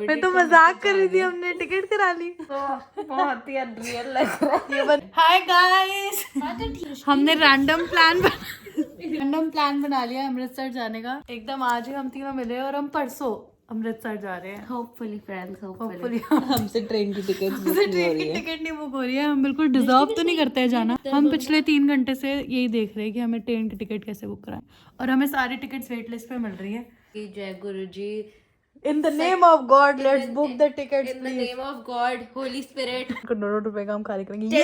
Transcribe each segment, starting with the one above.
मैं तो मजाक कर रही थी, हमने टिकट करा ली। तो बहुत ही अनरियल लग रहा है। हाय गाइस, हमने रैंडम प्लान बना लिया अमृतसर जाने का। एकदम आज ही हम तीनों मिले और हम परसों अमृतसर जा रहे हैं। होपफुली फ्रेंड्स, होपफुली हमसे ट्रेन की टिकट टिकट नहीं बुक हो रही है। हम बिल्कुल डिजर्व तो नहीं करते हैं जाना। हम पिछले 3 घंटे से यही देख रहे हैं कि हमें ट्रेन की टिकट कैसे बुक कराएं, और हमें सारी टिकट्स वेट लिस्ट पे मिल रही है। जय गुरु जी। In the name of God, let's book the tickets, In the please. name of God, Holy Spirit. करोड़ों रुपए का हम खाली करेंगे। ये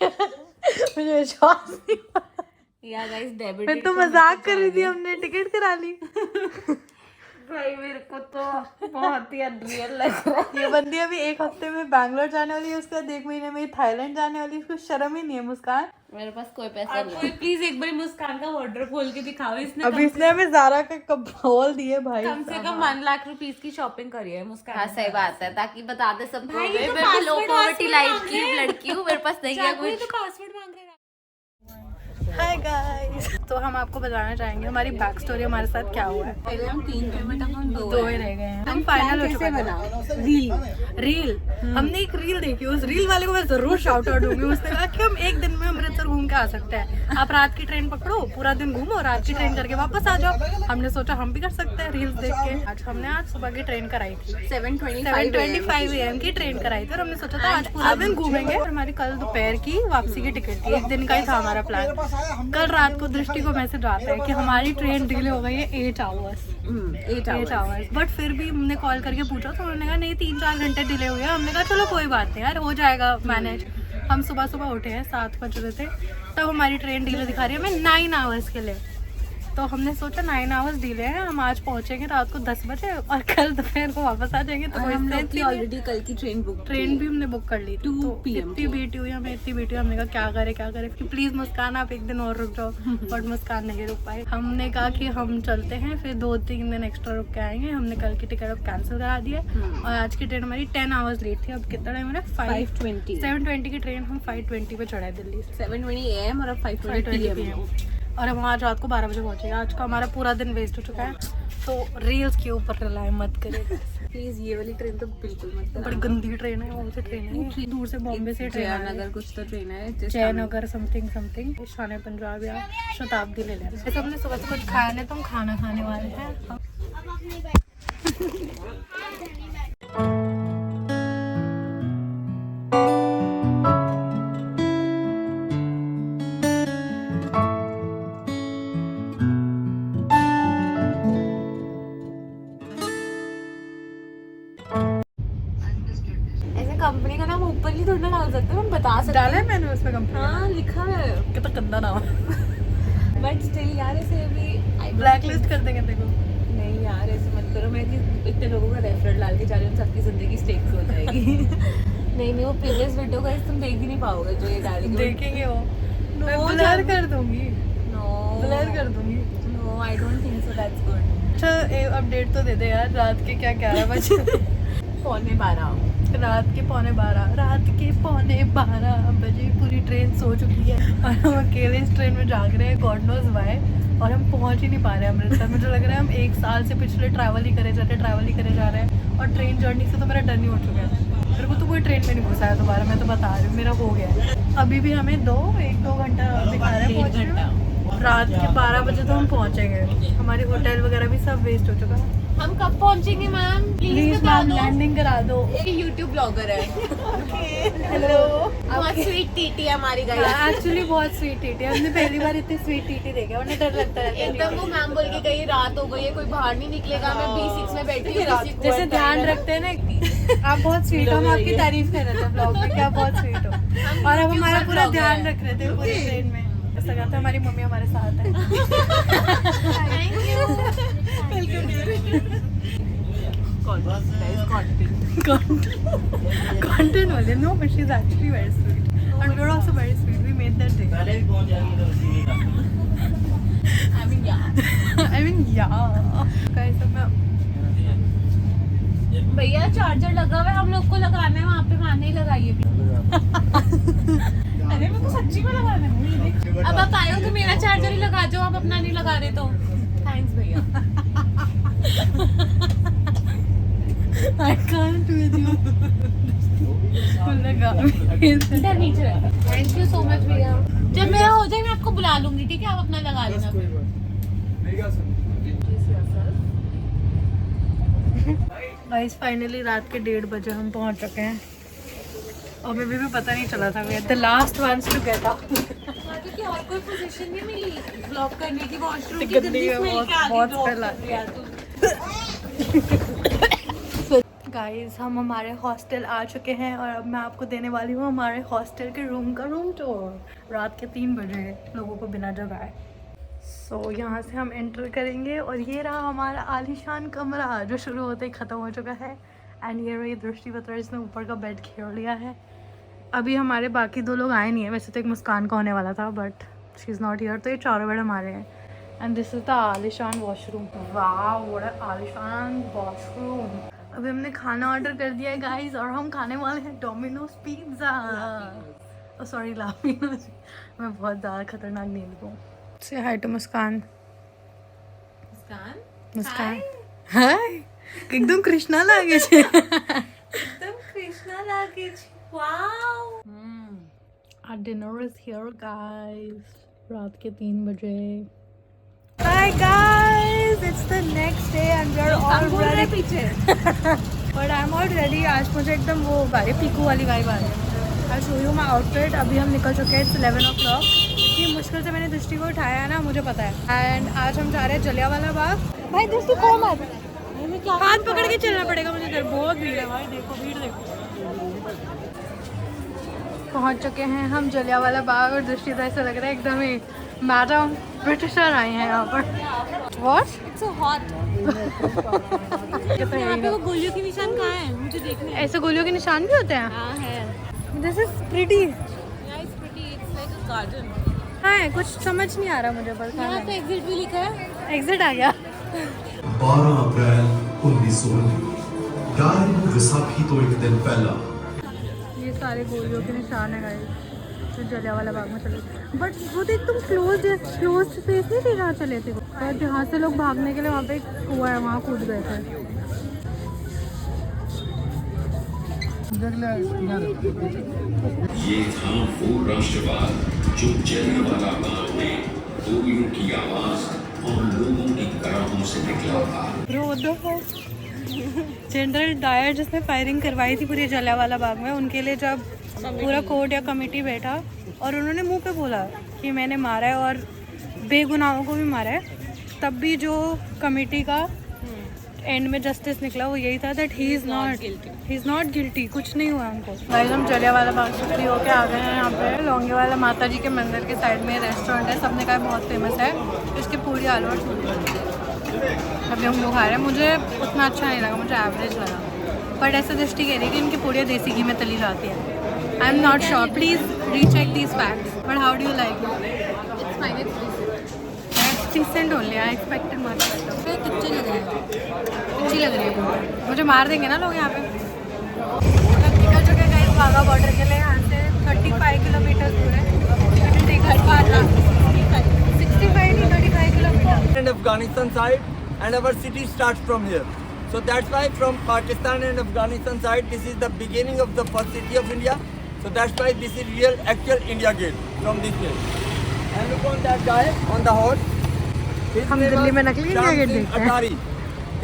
मुझे विश्वास नहीं हो रहा। या गाइस, डेबिट। मैं तो मजाक कर रही थी, हमने टिकट करा ली। भाई मेरे को तो बहुत ही अनरियल लग रहा है। ये बंदी अभी 1 हफ्ते में बैंगलोर जाने वाली है, उसके बाद 1 महीने में थाईलैंड जाने वाली है। उसको शर्म ही नहीं है। मुस्कान, मेरे पास कोई पैसा नहीं है। प्लीज एक बार मुस्कान का वार्डरोब खोल के दिखाओ। इसने अभी इसने हमें ज़ारा का कबोल दिए भाई। कम से कम 1 लाख रुपीस की शॉपिंग करी है मुस्कान। हाँ सही बात है, ताकि बता दे सबको मैं लो पॉवर्टी लाइफ की लड़की हूँ, मेरे पास नहीं है कुछ। पासवर्ड मांग रहे हैं। हाय गाइस, तो हम आपको बताना चाहेंगे हमारी बैक स्टोरी, हमारे साथ क्या हुआ है। पहले हम 3 थे, बट अब हम 2 ही रह गए हैं। हम फाइनल हो चुका है। रील हमने एक रील देखी, उस रील वाले को मैं जरूर शाउट आउट दूंगी। उसने कहा कि हम एक दिन में अमृतसर घूम के आ सकते हैं। आप रात की ट्रेन पकड़ो, पूरा दिन घूमो, रात की ट्रेन करके वापस आ जाओ। हमने सोचा हम भी कर सकते हैं रील्स देख के। आज सुबह की ट्रेन कराई थी, 7:25 AM की ट्रेन कराई थी, और हमने सोचा था आज पूरा दिन घूमेंगे। और हमारी कल दोपहर की वापसी की टिकट थी, 1 दिन का ही था हमारा प्लान। कल रात को दृष्टि को मैसेज आता है कि हमारी ट्रेन डिले हो गई है 8 आवर्स। बट फिर भी हमने कॉल करके पूछा तो उन्होंने कहा नहीं, 3-4 घंटे डिले हुए हैं। हमने कहा चलो कोई बात नहीं यार, हो जाएगा मैनेज। हम सुबह उठे हैं, 7 बज रहे थे, तब हमारी ट्रेन डिले दिखा रही है हमें 9 आवर्स के लिए। तो हमने सोचा 9 आवर्स डिले हैं, हम आज पहुंचेंगे रात को 10 बजे और कल दोपहर को वापस आ जाएंगे। तो ऑलरेडी कल की ट्रेन भी हमने बुक कर ली 2 PM। इतनी बेटी हुई हमें, हमने कहा क्या करे कि प्लीज मुस्कान आप एक दिन और रुक जाओ। बट मुस्कान नहीं रुक पाई। हमने कहा कि हम चलते हैं, फिर 2-3 दिन एक्स्ट्रा रुक के आएंगे। हमने कल की टिकट अब कैंसिल करा दी है, और आज की ट्रेन हमारी 10 आवर्स लेट थी। अब कितना टाइम है? 7:20 की ट्रेन, हम 5:20 पे चढ़े दिल्ली से। 7:20 AM और अब 5:20 PM। और हम आज रात को 12 बजे पहुंचेंगे। आज का हमारा पूरा दिन वेस्ट हो चुका है। तो रील्स के ऊपर रिलाय मत करें प्लीज। ये वाली ट्रेन तो बिल्कुल मत। बड़ी गंदी ट्रेन है, कौन सी ट्रेन है? दूर से बॉम्बे से ट्रेन है, जयनगर कुछ तो ट्रेन है, जयनगर समथिंग शान पंजाब या शताब्दी ले लें। ऐसे हमने सुबह से कुछ खाया नहीं, तो हम खाना खाने वाले हैं। कंपनी का नाम ऊपर ही थोड़ा डाल सकते हैं, हम बता सकते हैं। डाला है मैंने उसमें कंपनी। हाँ लिखा है, कितना गंदा नाम है। बट स्टिल यार ऐसे भी ब्लैक लिस्ट कर देंगे देखो। नहीं यार ऐसे मत करो, मैं कि इतने लोगों का रेफरेंस डाल के जा रही हूँ, सबकी जिंदगी स्टेक हो जाएगी। नहीं वो प्रीवियस वीडियो का तुम देख ही नहीं पाओगे जो ये डालेंगे। देखेंगे वो, मैं ब्लर कर दूंगी। ब्लर कर दूंगी। No I don't think so, that's good. अच्छा अपडेट तो दे दे यार, रात के क्या 11 बजे? 11:15 रात के 11:15 बजे पूरी ट्रेन सो चुकी है, और हम अकेले इस ट्रेन में जाग रहे हैं, गॉड नोज व्हाई। और हम पहुंच ही नहीं पा रहे हैं अमृतसर। मुझे लग रहा है हम 1 साल से पिछले ट्रैवल ही करे जा रहे हैं, और ट्रेन जर्नी से तो मेरा डर नहीं हो चुका है। मेरे को तो कोई ट्रेन में नहीं घुसा है दोबारा, मैं तो बता रही हूँ, मेरा हो गया है। अभी भी हमें 1-2 घंटा दिखा रहा है पहुँचने। रात के 12 बजे तो हम पहुँचेंगे। हमारी होटल वगैरह भी सब वेस्ट हो चुका है। हम कब पहुंचेंगे मैम? प्लीज मैम लैंडिंग करा दो। यूट्यूब ब्लॉगर है। हेलो। बहुत स्वीट टीटी हमारी गाइस। एक्चुअली बहुत स्वीट टीटी, हमने पहली बार इतनी स्वीट टीटी देखा, उन्हें डर लगता है। एकदम वो मैम बोल के गई रात हो गई है, कोई बाहर नहीं निकलेगा, मैं B6 में बैठी हूँ। जैसे ध्यान रखते हैं ना, आप बहुत स्वीट हो। हम आपकी तारीफ कर रहे थे ब्लॉग में कि आप बहुत स्वीट हो, और अब हमारा पूरा ध्यान रख रहे थे पूरी ट्रेन में। ऐसा करता है, हमारी मम्मी हमारे साथ है। Thank you. Content वाले, no, but she's actually very sweet, and we're also very sweet. We made that day. I mean, yeah. Guys, भैया चार्जर लगा हुआ है, हम लोग को लगाना है, वहाँ पे वहाँ नहीं लगाइए। अरे मेरे को सच्ची में लगाना है। अब आप आए हो तो मेरा चार्जर ही लगा जाओ, आप अपना नहीं लगा रहे तो। थैंक्स भैया। लेती हूँ। इधर नीचे थैंक यू सो मच भैया। जब मेरा हो जाए मैं आपको बुला लूंगी, ठीक है? आप अपना लगा लेना। गाइस फाइनली रात के 1:30 बजे हम पहुंच चुके हैं और मुझे भी पता नहीं चला था, we are the last ones to get up. क्योंकि और कोई पोजीशन नहीं मिली ब्लॉक करने की, वॉशरूम की गंदी गंदी है, स्मेल के आगे बहुत ब्लॉक फैला। कर दिया तू। गाइस हम हमारे हॉस्टल आ चुके हैं और अब मैं आपको देने वाली हूँ हमारे हॉस्टल के रूम का रूम टूर। रात के 3 बजे लोगों को बिना जगाए। सो यहाँ से हम एंटर करेंगे और ये रहा हमारा आलीशान कमरा जो शुरू होते ही ख़त्म हो चुका है। एंड ये रही दृष्टि पत्र, इसने ऊपर का बेड घेर लिया है। अभी हमारे बाकी 2 लोग आए नहीं है, वैसे तो एक मुस्कान का होने वाला था but she is not here, तो ये 4 बेड हमारे हैं। एंड दिस इज़ द आलीशान वॉशरूम। वाह व्हाट अ आलीशान वॉशरूम। अभी हमने खाना ऑर्डर कर दिया है गाइस और हम खाने वाले हैं डोमिनोज पिज़्ज़ा। सॉरी लामिनोज। मैं बहुत ज़्यादा खतरनाक नींद को। से हाय टू मुस्कान। मुस्कान मुस्कान हाय एकदम कृष्णा लागे छे। एकदम कृष्णा लागे छे। Wow. Our dinner is here guys. रात के 3 बजे। Hi guys, it's the next day and we are all ready. पीछे But I'm all ready. आज मुझे एकदम वो वाली पीकू वाली वाइब आ रही है। I'll show you my outfit. अभी हम निकल चुके हैं, it's 11 o'clock। इतनी मुश्किल से मैंने दृष्टि को उठाया है ना, मुझे पता है। एंड आज हम जा रहे हैं जलियांवाला बाग। भाई दृष्टि खो मत, हाथ पकड़ के चलना पड़ेगा मुझे इधर, बहुत भीड़ है भाई, देखो भीड़ देखो। पहुंच चुके हैं हम जलियांवाला बाग और दृष्टि तो ऐसा लग रहा है एकदम ही मैडम ब्रिटिशर आए हैं यहाँ पर। What? It's so hot. यहाँ पे वो गोलियों के निशान कहाँ हैं? मुझे देखने हैं। ऐसे गोलियों के निशान भी होते हैं? हाँ है। This is pretty. Yeah, it's pretty. It's like a garden. हाँ कुछ समझ नहीं आ रहा मुझे, पर यहाँ पे एग्जिट भी लिखा है। एग्जिट आ गया। 12 अप्रैल 1919 डार्विन विसाखी तो एक दिन पहला। ये सारे गोलियों के निशान है गाइस जो जलियांवाला बाग में चले, बट वो तो एकदम क्लोज स्पेस नहीं थी जहाँ चले थे। और जहाँ से लोग भागने के लिए वहाँ पे एक कुआं है, वहाँ कूद गए थे। ये था वो राष्ट्रवाद जो जलियांवाला बाग में गोलियों की आवाज और लोगों की कराहों से निकला था। जनरल डायर जिसने फायरिंग करवाई थी पूरी जलियांवाला बाग में, उनके लिए जब पूरा कोर्ट या कमेटी बैठा और उन्होंने मुंह पे बोला कि मैंने मारा है और बेगुनाहों को भी मारा है, तब भी जो कमेटी का एंड में जस्टिस निकला वो यही था that he is not guilty, कुछ नहीं हुआ हमको। गाइस हम जलियांवाला बाग से फ्री होके आ गए हैं। यहाँ पे लौंगेवाला माता जी के मंदिर के साइड में रेस्टोरेंट है, सबने कहा बहुत फेमस है, इसकी पूरी आलू और छोले अभी हम लोग खा रहे हैं। मुझे उतना अच्छा नहीं लगा, मुझे एवरेज लगा, बट ऐसे दृष्टि कह रही कि इनकी पूड़ियाँ देसी घी में तली जाती है। I am not sure, please recheck these facts, but how do you like It's fine. It's decent only, I expected much better. कच्चे लग रहे हैं, अच्छी लग रही है, मुझे मार देंगे ना लोग यहाँ पे। निकल चुके हैं वाघा बॉर्डर के लिए, यहाँ से 35 किलोमीटर दूर है। 65 kilometre and Afghanistan side, and our city starts from here. So that's why from Pakistan and Afghanistan side, this is the beginning of the first city of India. So that's why this is real actual India gate from this place. And look on that guy on the horse. His हम name Delhi was में नकली India Shyam gate Singh देखते हैं। Atari.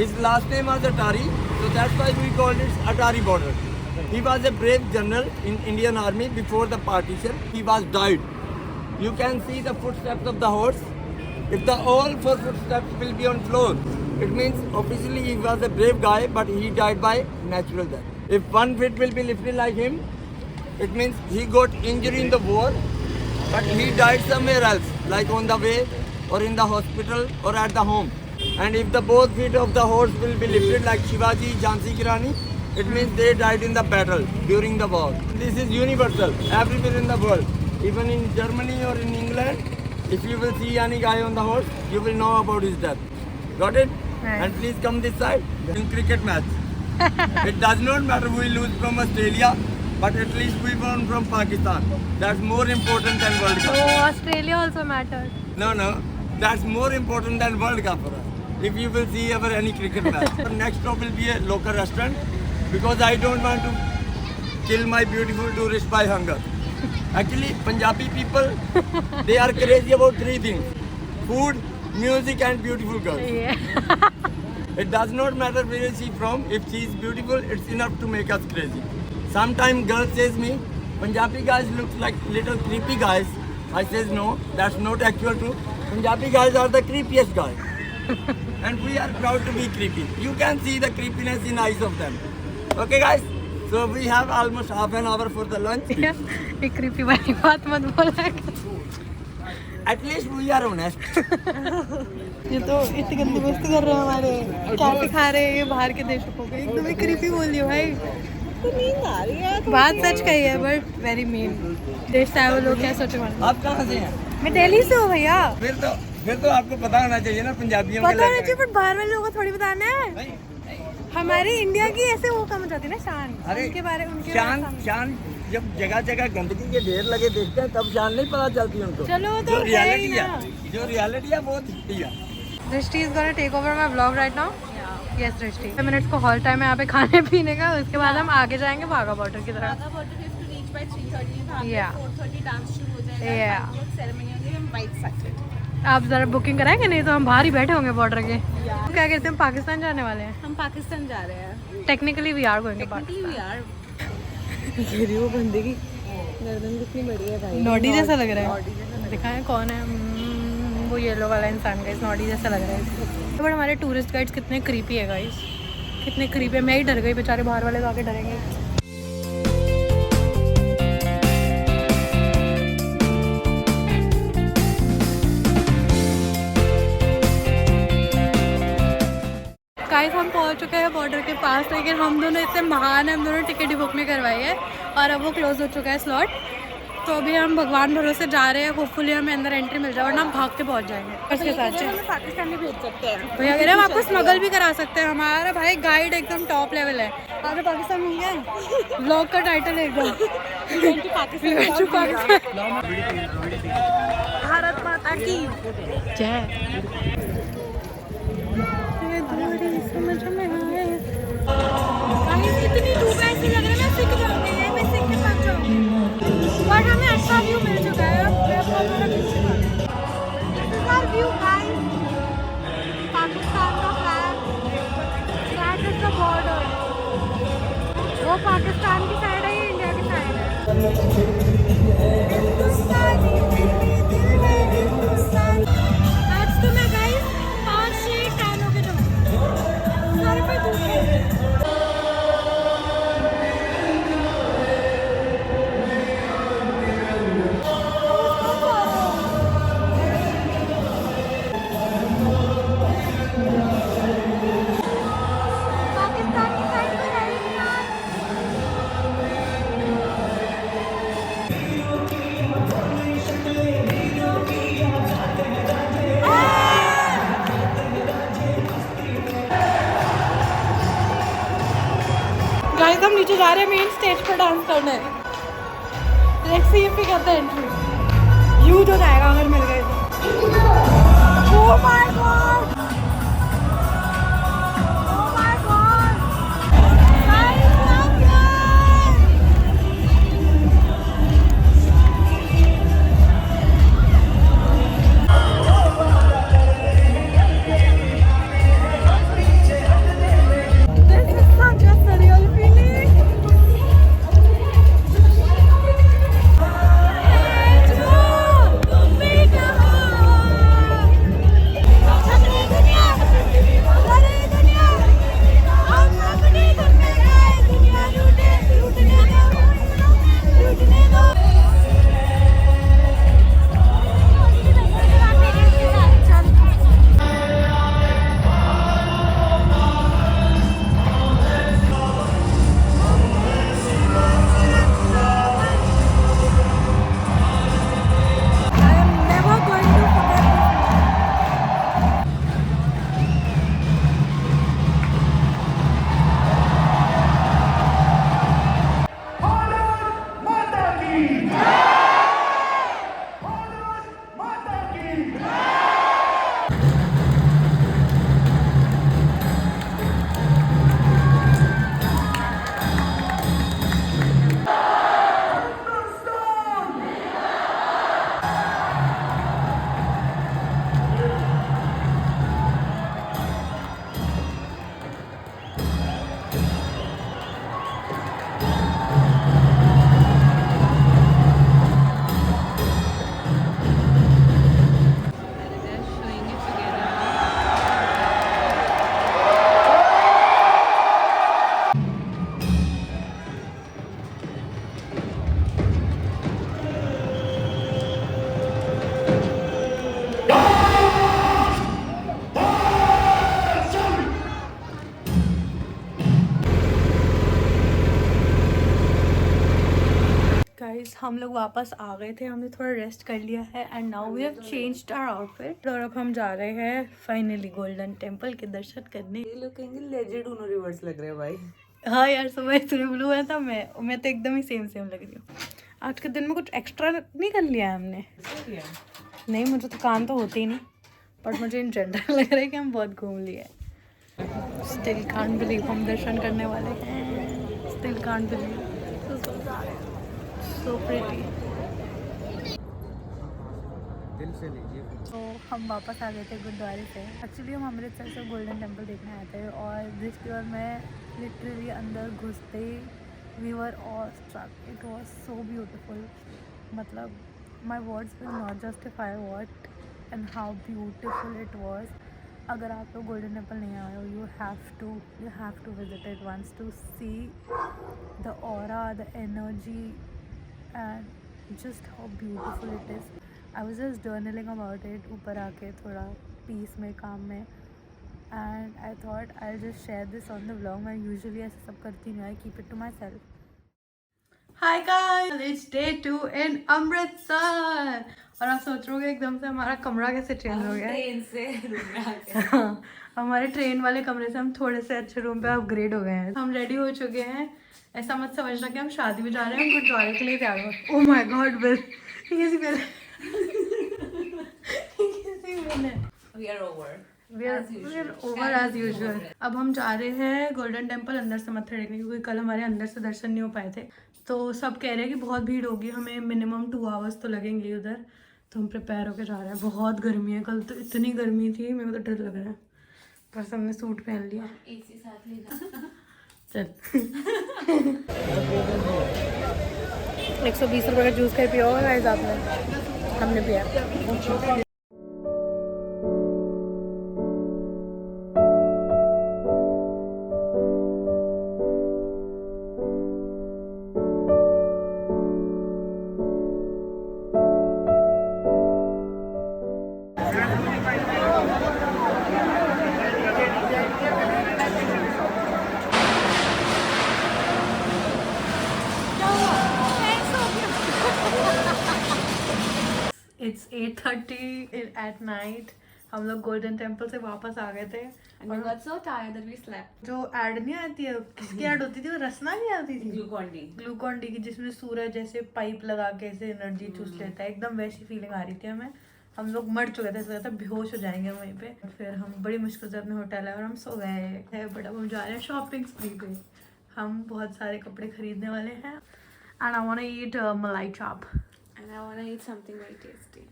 His last name was Atari. So that's why we called it Atari border. He was a brave general in Indian army before the partition. He was died. You can see the footsteps of the horse. If the all 4 footsteps will be on floor, it means officially he was a brave guy, but he died by natural death. If 1 foot will be lifted like him, it means he got injury in the war, but he died somewhere else, like on the way or in the hospital or at the home. And if the both feet of the horse will be lifted like Shivaji, Jhansi Ki Rani, it means they died in the battle during the war. This is universal, everywhere in the world. Even in Germany or in England, if you will see any guy on the horse, you will know about his death. Got it? Right. And please come this side in cricket match. It does not matter we lose from Australia, but at least we won from Pakistan. That's more important than World Cup. So Australia also matters. No, that's more important than World Cup for us. If you will see ever any cricket match. Our next stop will be a local restaurant. because I don't want to kill my beautiful tourist by hunger. Actually, Punjabi people, they are crazy about three things: food, music, and beautiful girls. Yeah. It does not matter where she from. If she is beautiful, it's enough to make us crazy. Sometimes girls says me, Punjabi guys look like little creepy guys. I says no, that's not actual true. Punjabi guys are the creepiest guys. And we are proud to be creepy. You can see the creepiness in eyes of them. Okay guys? So we have almost half an hour for the lunch. एक creepy वाली बात मत बोला। At least we are honest. ये तो इतनी गंदी मस्ती कर रहे हैं हमारे, क्या दिखा रहे हैं ये बाहर के देशों को, एकदम ही creepy बोल रही हो भाई। तो नींद आ रही है। बात सच कही है बट वेरी मीन। देश से आए वो लोग क्या सोचे मालूम? आप कहाँ से हैं? मैं दिल्ली से हूँ भैया। फिर तो आपको पता होना चाहिए ना पंजाबियों के पता होना चाहिए बट बाहर वाले लोगों को थोड़ी बताना है। हमारी इंडिया की ऐसे वो कम हो जाती है ना शान। अरे उनके बारे उनके शान जब जगह जगह गंदगी के ढेर लगे देखते हैं तब शान नहीं पता चलती उनको। चलो वो तो जो है ही रियलिटी ना। है, जो रियलिटी है वो दिखती है। Drishti is gonna take over my vlog right now. Yes Drishti, 5 minutes को हॉल टाइम है यहाँ पे खाने पीने का, उसके बाद हम आगे जाएंगे वाघा बॉर्डर की तरफ। Wagah border is to reach by 3:30, वहाँ पे Yeah. 4:30 डांस शुरू हो जाएगा। Yeah. सेरेमनी होगी, हम वाइट सेक्टर। आप जरा बुकिंग कराएंगे, नहीं तो हम बाहर ही बैठे होंगे बॉर्डर के। तो क्या कहते हैं, पाकिस्तान जाने वाले हैं। हम पाकिस्तान जा रहे हैं। Technically we are going to technically we Pakistan. Are. वो बंदे की गर्दन कितनी बड़ी है भाई। नॉडी जैसा लग रहा है। दिखाएं कौन है? वो येलो वाला इंसान गाइस, नॉडी जैसा लग रहा है। बट हमारे टूरिस्ट गाइड्स कितने क्रीपी है गाइस, कितने क्रीपी है। मैं ही डर गई, बेचारे बाहर वाले तो आके डरेंगे। गाइस हम पहुंच चुके हैं बॉर्डर के पास, लेकिन हम दोनों इतने महान हैं, हम दोनों टिकट ही बुक नहीं करवाई है और अब वो क्लोज हो चुका है स्लॉट। तो अभी हम भगवान भरोसे जा रहे हैं, होपफुली हमें अंदर एंट्री मिल जाए वरना हम भाग के पहुंच जाएंगे। उसके साथ हमें पाकिस्तान में भेज सकते हैं। भैया कह रहे हैं हम आपको स्मगल भी करा सकते हैं। हमारा भाई गाइड एकदम टॉप लेवल है। आपने पाकिस्तान में गया, ब्लॉग का टाइटल है एकदम भारत माता की जय। समझ में आए इतनी धूप ऐसी लग रही है मैं सिक जाऊंगी, यहीं पे सिक के पहुंच जाऊंगी। बट हमें अच्छा व्यू मिल चुका है। व्यू गाइस, पाकिस्तान का flag, that is the border. वो पाकिस्तान की साइड है, ये इंडिया की साइड है। आज तो मैं गाइस 5-6 टैन हो के जाऊंगी। सर पे धूप है। पाकिस्तान की साइड में है ही यार। गाइस हम नीचे जा रहे हैं मेन स्टेज पर डांस करने। Let's see if we get the entry. Huge हो जाएगा अगर मिल गए तो। Oh my god, oh my god guys, love you. This is such a surreal feeling. तुम भी कहो गाइस हम लोग वापस आ गए थे, हमने थोड़ा रेस्ट कर लिया है and now we have changed our outfit और अब हम जा रहे हैं फाइनली गोल्डन टेम्पल के दर्शन करने। ये लोग कहेंगे लेजेंड उनो रिवर्स लग रहे हैं भाई। हाँ यार, सुबह तूने ब्लू है था, मैं तो एकदम ही सेम लग रही हूँ। आज के दिन में कुछ एक्स्ट्रा नहीं कर लिया है हमने। नहीं, मुझे थकान तो होती ही नहीं, बट मुझे इन जनरल लग रहा है कि हम बहुत घूम लिए। स्टिल कांट बिलीव हम दर्शन करने वाले हैं। Still can't believe, so pretty. तो हम वापस आ गए थे गुरुद्वारे से। एक्चुअली हम अमृतसर से गोल्डन टेम्पल देखने आए थे और दृष्टि और मैं लिटरली अंदर घुसते ही we were all struck. It was so beautiful. मतलब my words will not justify what and how beautiful it was. अगर आप लोग गोल्डन टेम्पल नहीं आए हो, you have to visit it once to see the aura, the energy and just how beautiful it is. I was just journaling about it ऊपर आके थोड़ा peace में, काम में, and I thought I just share this on the vlog. मैं usually ऐसे सब करती नहीं, I keep it to myself. Hi guys, it's day 2 in Amritsar. और आप सोच रहे होगे एकदम से हमारा कमरा कैसे चेंज हो गया है। ट्रेन से रूम में आ गए। हाँ, हमारे ट्रेन वाले कमरे से हम थोड़े से अच्छे रूम पे अपग्रेड हो गए हैं। हम रेडी हो चुके हैं। ऐसा मत समझना कि हम शादी में जा रहे हैं, हम गुरुद्वारे के लिए तैयार हो। ओह my God, bill We are over. We are over as usual. अब हम जा रहे हैं गोल्डन टेम्पल अंदर से मत्था टेकने, क्योंकि कल हमारे अंदर से दर्शन नहीं हो पाए थे। तो सब कह रहे हैं कि बहुत भीड़ होगी, हमें मिनिमम 2 आवर्स तो लगेंगे उधर। तो हम प्रिपेयर होकर जा रहे हैं। बहुत गर्मी है, कल तो इतनी गर्मी थी, मेरे को तो डर लग रहा है। बस हमने सूट पहन लिया। AC साथ लेना। चल 120 रुपये का जूस कहीं पिया होगा गाइस आपने? हमने पिया। It's 8:30 at night. हम लोग गोल्डन टेम्पल से वापस आ गए थे। And we got so tired that we slept. जो ऐड नहीं आती है, किसकी ऐड होती थी वो? रसना की आती थी, Glucon-D. ग्लूकॉन डी की, जिसमें सूरज जैसे पाइप लगा के ऐसे एनर्जी चूस लेता है। एकदम वैसी फीलिंग आ रही थी हमें। हम लोग मर चुके थे, ऐसा बेहोश हो जाएंगे वहीं पे। फिर हम बड़ी मुश्किल से अपने होटल आए और हम सो गए थे। बट अब हम जा रहे हैं शॉपिंग स्प्री पे। हम बहुत सारे कपड़े खरीदने वाले हैं। And I want to eat malai chaap. And I want to eat something very tasty.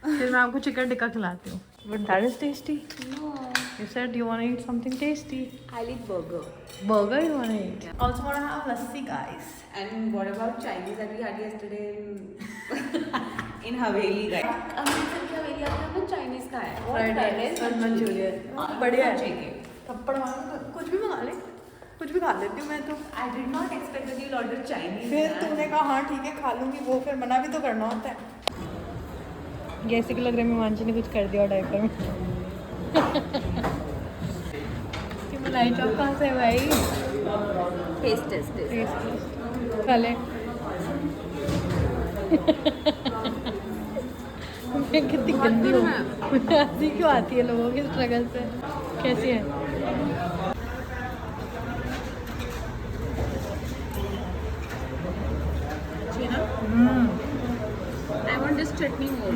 फिर मैं आपको चिकन टिक्का खिलाती हूँ। But that is tasty. No. You said you want to eat something tasty. I'll eat burger. Burger you want to eat? Also want to have lassi, guys. And what about Chinese that we had yesterday in Haveli, guys? Amritsar की हवेली आपने अपना Chinese खाया है? What fried rice and Manchurian बढ़िया है। chicken. थप्पड़ मारो, कुछ भी मंगा ले, कुछ भी खा लेती हूँ मैं तो। I did not expect that you'll order Chinese. फिर तुमने कहा हाँ ठीक है खा लूँगी, वो फिर मना भी तो करना होता है। जैसे कि लग रहा है मीमांशी ने कुछ कर दिया डायपर में। कि मलाई चाप कहाँ से है भाई? Taste. खा ले। मैं कितनी गंदी हूँ, मुझे हंसी क्यों आती है लोगों के स्ट्रगल से। कैसी है? I want this chutney more.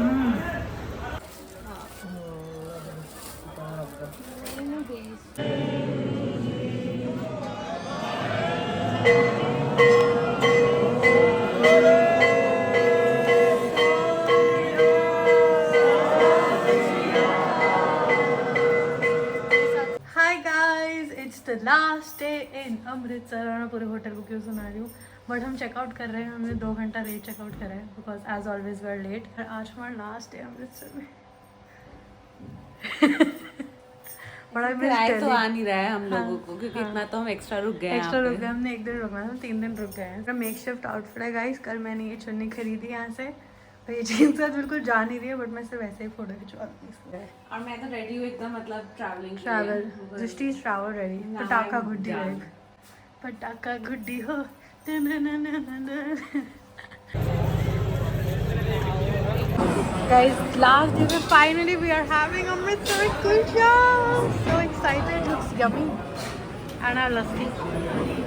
Hi guys, it's the last day in Amritsar. और मैं पूरे होटल को क्यों सुना रही हूँ, बट हम चेकआउट कर रहे हैं। हमने 2 घंटा लेट चेकआउट करा है because as always we are late. आज हमारा लास्ट डे अमृतसर में। बड़ा किराया तो आ नहीं रहा है हम लोगों को, क्योंकि इतना तो हम एक्स्ट्रा रुक गए हैं। एक्स्ट्रा रुक गए, हमने 1 दिन रुकना है, 3 दिन रुक गए हैं। मेक शिफ्ट आउटफिट है गाइस। कल मैंने ये चुन्नी खरीदी यहाँ से, तो ये जीन्स आज बिल्कुल जा नहीं रही है, बट मैं सिर्फ वैसे ही फोटो खिंचवा रही। और मैं तो रेडी हूँ एकदम, मतलब ट्रैवल दृष्टि इज ट्रैवल रेडी। पटाखा गुड्डी लाइक, पटाखा गुड्डी हो। Guys, last day में finally we are having Amritsar kulcha. So excited, looks yummy. And our lassi.